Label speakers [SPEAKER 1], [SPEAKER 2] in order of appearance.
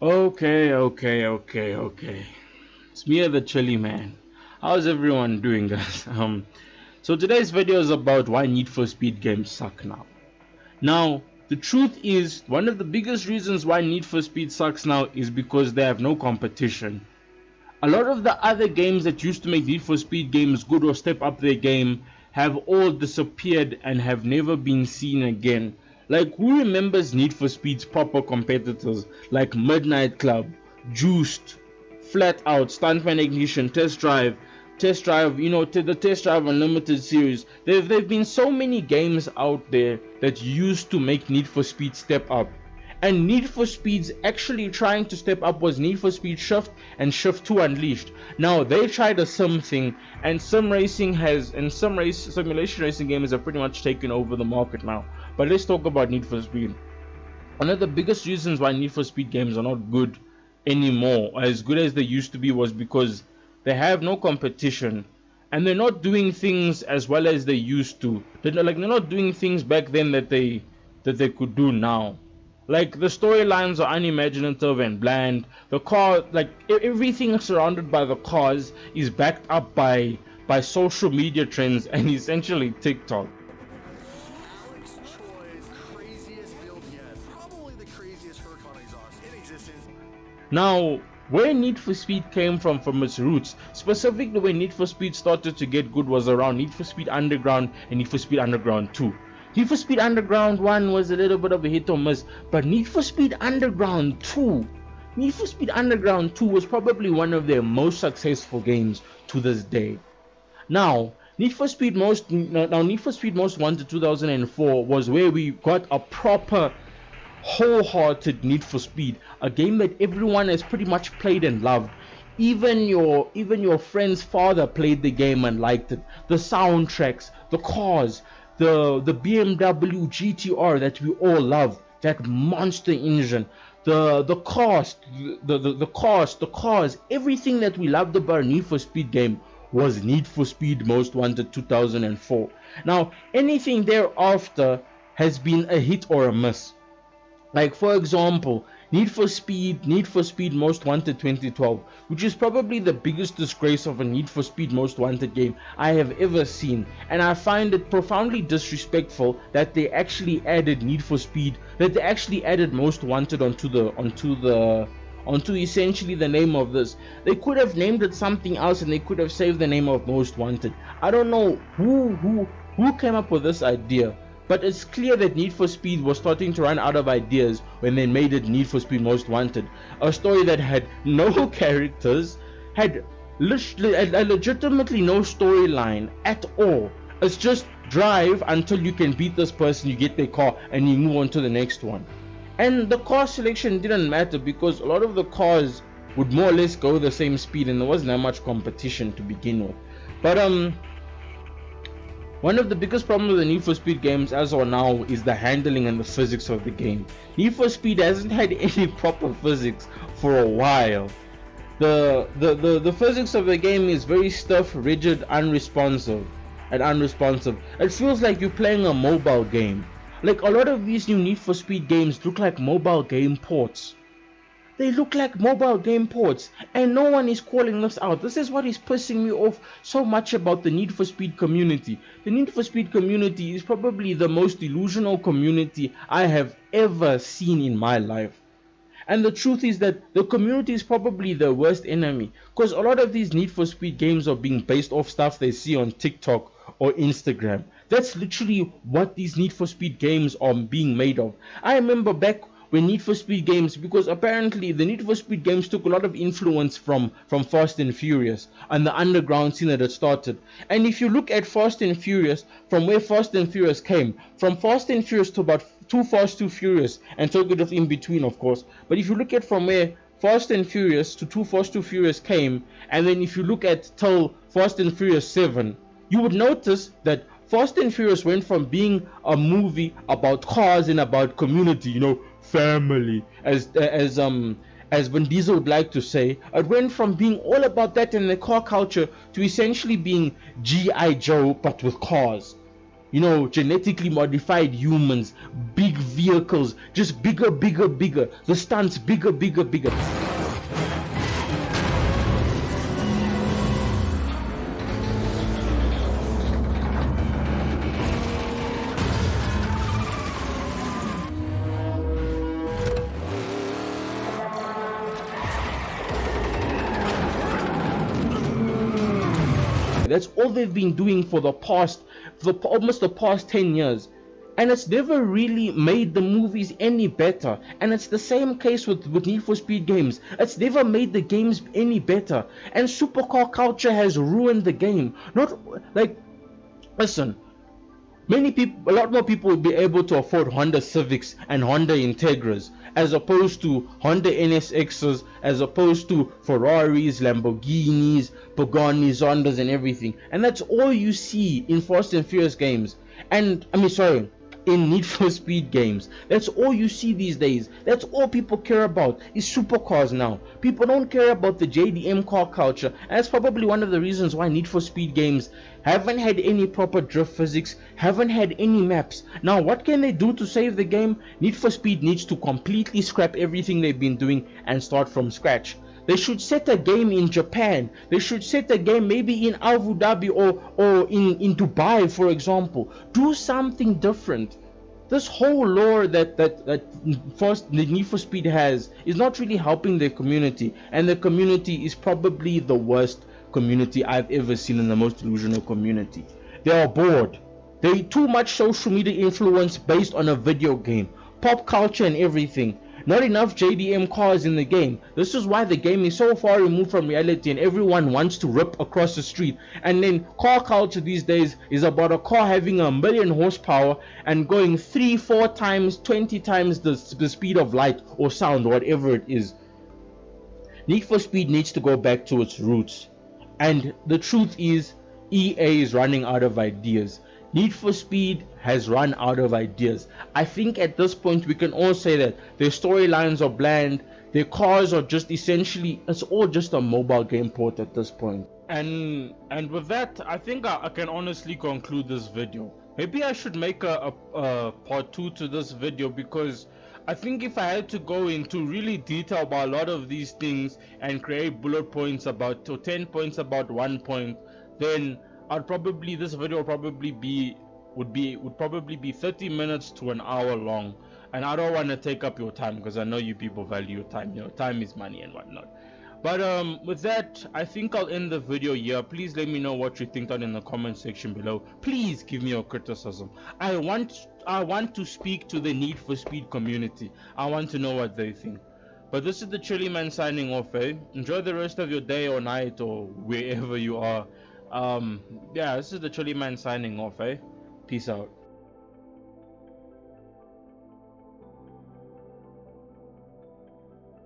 [SPEAKER 1] Okay. It's me, the chilly man. How's everyone doing, guys? So today's video is about why Need for Speed games suck now. Now, the truth is, one of the biggest reasons why Need for Speed sucks now is because they have no competition. A lot of the other games that used to make Need for Speed games good or step up their game have all disappeared and have never been seen again. Like, who remembers Need for Speed's proper competitors like Midnight Club, Juiced, Flat Out, Stuntman Ignition, Test Drive, the Test Drive Unlimited series. There've been so many games out there that used to make Need for Speed step up. And Need for Speed's actually trying to step up was Need for Speed Shift and Shift 2 Unleashed. Now they tried a sim thing, and simulation racing games have pretty much taken over the market now. But let's talk about Need for Speed. One of the biggest reasons why Need for Speed games are not good anymore, as good as they used to be, was because they have no competition, and they're not doing things as well as they used to. They're not doing things back then that they could do now. Like, the storylines are unimaginative and bland. The car, like, everything surrounded by the cars is backed up by social media trends and essentially TikTok.
[SPEAKER 2] Alex Choi's craziest build yet. Probably the craziest Huracan exhaust in existence.
[SPEAKER 1] Now, where Need for Speed came from its roots, specifically when Need for Speed started to get good, was around Need for Speed Underground and Need for Speed Underground 2. Need for Speed Underground 1 was a little bit of a hit or miss, but Need for Speed Underground 2, Need for Speed Underground 2 was probably one of their most successful games to this day. Now, Need for Speed Most Wanted 2004 was where we got a proper wholehearted Need for Speed, a game that everyone has pretty much played and loved. Even your friend's father played the game and liked it. The soundtracks, the cars, the BMW GTR that we all love, that monster engine, the cast, the cars, everything that we loved about a Need for Speed game was Need for Speed Most Wanted 2004. Now, anything thereafter has been a hit or a miss. Like, for example, Need for Speed Most Wanted 2012, which is probably the biggest disgrace of a Need for Speed Most Wanted game I have ever seen, and I find it profoundly disrespectful that they actually added Most Wanted onto essentially the name of this. They could have named it something else, and they could have saved the name of Most Wanted. I don't know who came up with this idea, but it's clear that Need for Speed was starting to run out of ideas when they made it Need for Speed Most Wanted. A story that had no characters, had legitimately no storyline at all. It's just drive until you can beat this person, you get their car, and you move on to the next one. And the car selection didn't matter because a lot of the cars would more or less go the same speed, and there wasn't that much competition to begin with. But one of the biggest problems with the Need for Speed games as of now is the handling and the physics of the game. Need for Speed hasn't had any proper physics for a while. The physics of the game is very stiff, rigid, unresponsive. It feels like you're playing a mobile game. Like, a lot of these new Need for Speed games look like mobile game ports. They look like mobile game ports, and no one is calling this out. This is what is pissing me off so much about the Need for Speed community. The Need for Speed community is probably the most delusional community I have ever seen in my life. And the truth is that the community is probably the worst enemy, because a lot of these Need for Speed games are being based off stuff they see on TikTok or Instagram. That's literally what these Need for Speed games are being made of. I remember back when Need for Speed games, because apparently the Need for Speed games took a lot of influence from Fast and Furious and the underground scene that it started. And if you look at Fast and Furious, from where Fast and Furious came, from Fast and Furious to about Too Fast Too Furious, and Tokyo Drift in between, of course. But if you look at from where Fast and Furious to Too Fast Too Furious came, and then if you look at till Fast and Furious 7, you would notice that Fast and Furious went from being a movie about cars and about community, family, as Vin Diesel would like to say. It went from being all about that and the car culture to essentially being G.I. Joe but with cars. You know, genetically modified humans, big vehicles, just bigger, bigger, bigger. The stunts bigger, bigger, bigger. That's all they've been doing for almost the past 10 years. And it's never really made the movies any better. And it's the same case with Need for Speed games. It's never made the games any better. And supercar culture has ruined the game. Not like, listen, many people, a lot more people will be able to afford Honda Civics and Honda Integras as opposed to Honda NSXs, as opposed to Ferraris, Lamborghinis, Paganis, Hondas, and everything. And that's all you see in Fast and Furious games. And I mean, sorry, in Need for Speed games. That's all you see these days. That's all people care about is supercars now. People don't care about the JDM car culture. And that's probably one of the reasons why Need for Speed games haven't had any proper drift physics, haven't had any maps. Now, what can they do to save the game? Need for Speed needs to completely scrap everything they've been doing and start from scratch. They should set a game in Japan. They should set a game maybe in Abu Dhabi or in Dubai, for example. Do something different. This whole lore that first the Need for Speed has is not really helping their community, and the community is probably the worst community I've ever seen, in the most delusional community. They are bored. They too much social media influence based on a video game, pop culture and everything. Not enough JDM cars in the game. This is why the game is so far removed from reality and everyone wants to rip across the street. And then car culture these days is about a car having 1,000,000 horsepower and going 3, 4 times, 20 times the speed of light or sound, whatever it is. Need for Speed needs to go back to its roots. And the truth is, EA is running out of ideas. Need for Speed has run out of ideas. I think at this point we can all say that their storylines are bland, their cars are just essentially, it's all just a mobile game port at this point. And with that, I think I can honestly conclude this video. Maybe I should make a part 2 to this video, because I think if I had to go into really detail about a lot of these things and create bullet points about, or 10 points about one point, then this video would probably be 30 minutes to an hour long, and I don't want to take up your time because I know you people value your time. You know, time is money and whatnot. But with that, I think I'll end the video here. Please let me know what you think down in the comment section below. Please give me your criticism. I want to speak to the Need for Speed community. I want to know what they think. But this is the Chilly Man signing off. Enjoy the rest of your day or night or wherever you are. Yeah, this is the Chilly Man signing off. Peace out.